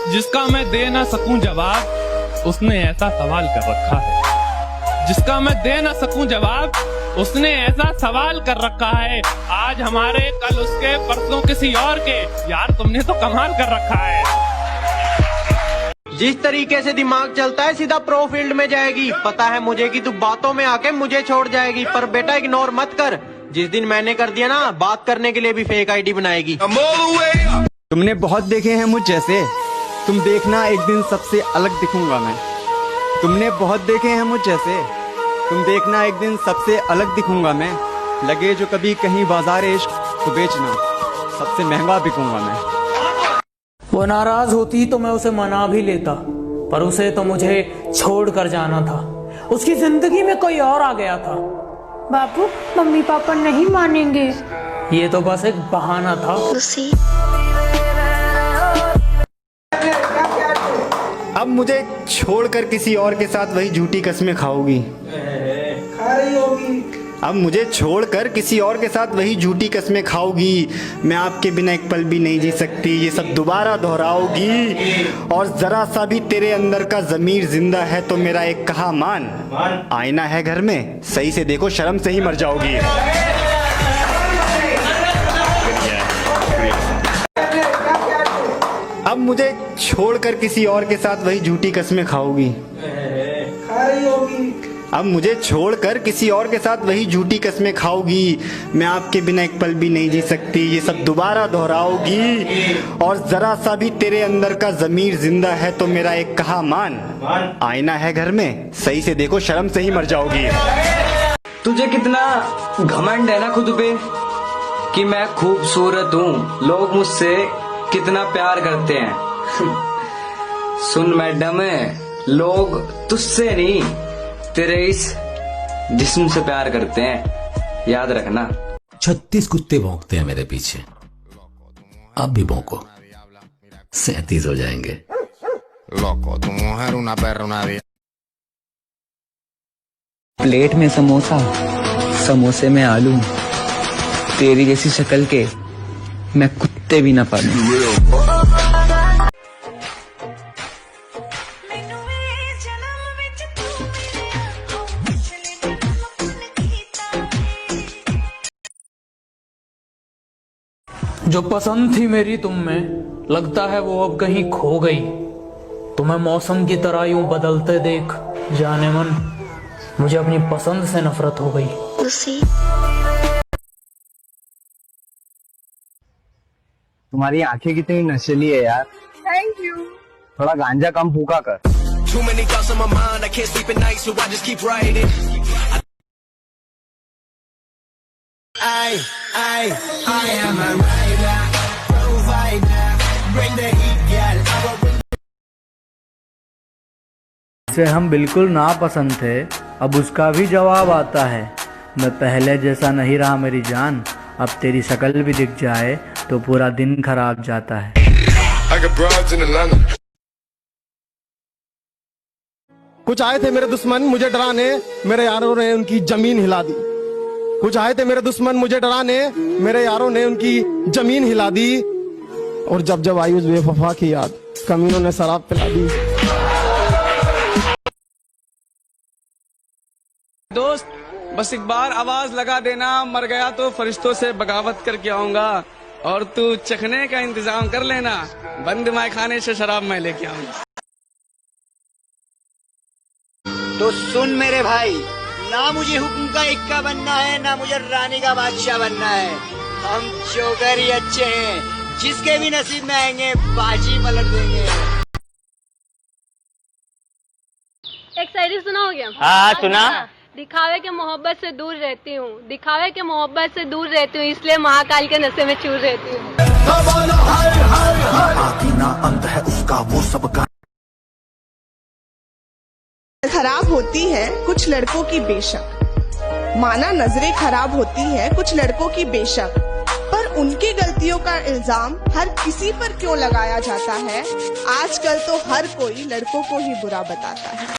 जिसका मैं दे ना सकूं जवाब, उसने ऐसा सवाल कर रखा है। जिसका मैं दे ना सकूं जवाब, उसने ऐसा सवाल कर रखा है। आज हमारे, कल उसके, परसों किसी और के। यार तुमने तो कमाल कर रखा है। जिस तरीके से दिमाग चलता है सीधा प्रो फील्ड में जाएगी। पता है मुझे कि तू बातों में आके मुझे छोड़ जाएगी, पर बेटा इग्नोर मत कर। जिस दिन मैंने कर दिया ना, बात करने के लिए भी फेक आईडी बनाएगी। तुमने बहुत देखे हैं मुझ जैसे, तुम देखना एक दिन सबसे अलग दिखूंगा मैं। तुमने बहुत देखे हैं मुझ जैसे, तुम देखना एक दिन सबसे अलग दिखूंगा मैं। लगे जो कभी कहीं बाजार इश्क तो बेचना, सबसे महंगा बिकूंगा मैं। वो नाराज होती तो मैं उसे मना भी लेता, पर उसे तो मुझे छोड़ कर जाना था। उसकी जिंदगी में कोई और आ गया था। बाबू मम्मी पापा नहीं मानेंगे। ये तो बस एक बहाना था। अब मुझे छोड़कर किसी और के साथ वही झूठी कस्में खाओगी। अब मुझे छोड़कर किसी और के साथ वही झूठी कस्में खाओगी। मैं आपके बिना एक पल भी नहीं जी सकती, ये सब दोबारा दोहराओगी। और जरा सा भी तेरे अंदर का ज़मीर जिंदा है तो मेरा एक कहा मान। आईना है घर में, सही से देखो, शर्म से ही मर जाओगी। अब मुझे छोड़कर किसी और के साथ वही झूठी कस्में खाओगी। अब मुझे छोड़कर किसी और के साथ वही झूठी कस्में खाओगी। मैं आपके बिना एक पल भी नहीं जी सकती, ये सब दोबारा दोहराओगी। और जरा सा भी तेरे अंदर का ज़मीर जिंदा है तो मेरा एक कहा मान। आईना है घर में, सही से देखो, शर्म से ही मर जाओगी। तुझे कितना घमंड है ना खुद पे कि मैं खूबसूरत हूँ, लोग मुझसे कितना प्यार करते हैं। सुन मैडम, लोग तुझसे नहीं तेरे इस जिस्म से प्यार करते हैं, याद रखना। 36 कुत्ते भौंकते हैं मेरे पीछे, अब भी भौंको, 37 हो जाएंगे। प्लेट में समोसा, समोसे में आलू, तेरी जैसी शक्ल के मैं कुत्ते भी ना पालूं। जो पसंद थी मेरी तुम में, लगता है वो अब कहीं खो गई। तुम्हें मौसम की तरह यूं बदलते देख, जाने मन मुझे अपनी पसंद से नफरत हो गई। तुम्हारी आंखें कितनी नशीली है यार। Thank you. थोड़ा गांजा कम फूका कर। से हम बिल्कुल नापसंद थे, अब उसका भी जवाब आता है। मैं पहले जैसा नहीं रहा मेरी जान, अब तेरी शक्ल भी दिख जाए तो पूरा दिन खराब जाता है। कुछ आए थे मेरे दुश्मन मुझे डराने, मेरे यारों ने उनकी जमीन हिला दी। कुछ आए थे मेरे दुश्मन मुझे डराने, मेरे यारों ने उनकी जमीन हिला दी। और जब जब आई उस बेवफा की याद, कमीनों ने शराब पिला दी। दोस्त बस एक बार आवाज लगा देना, मर गया तो फरिश्तों से बगावत करके आऊंगा। और तू चखने का इंतजाम कर लेना, बंद माय खाने से शराब मैं लेके आऊंगा। तो सुन मेरे भाई, ना मुझे हुक्म का इक्का बनना है, ना मुझे रानी का बादशाह बनना है। हम जोकर ही अच्छे हैं, जिसके भी नसीब में आएंगे बाजी पलट देंगे। एक शायरी सुना हो गया? हाँ सुना। दिखावे के मोहब्बत से दूर रहती हूँ, दिखावे के मोहब्बत से दूर रहती हूँ, इसलिए महाकाल के नशे में चूर रहती हूँ। खराब होती है कुछ लड़कों की बेशक, माना नजरें खराब होती है कुछ लड़कों की बेशक, पर उनकी गलतियों का इल्जाम हर किसी पर क्यों लगाया जाता है? आजकल तो हर कोई लड़कों को ही बुरा बताता है।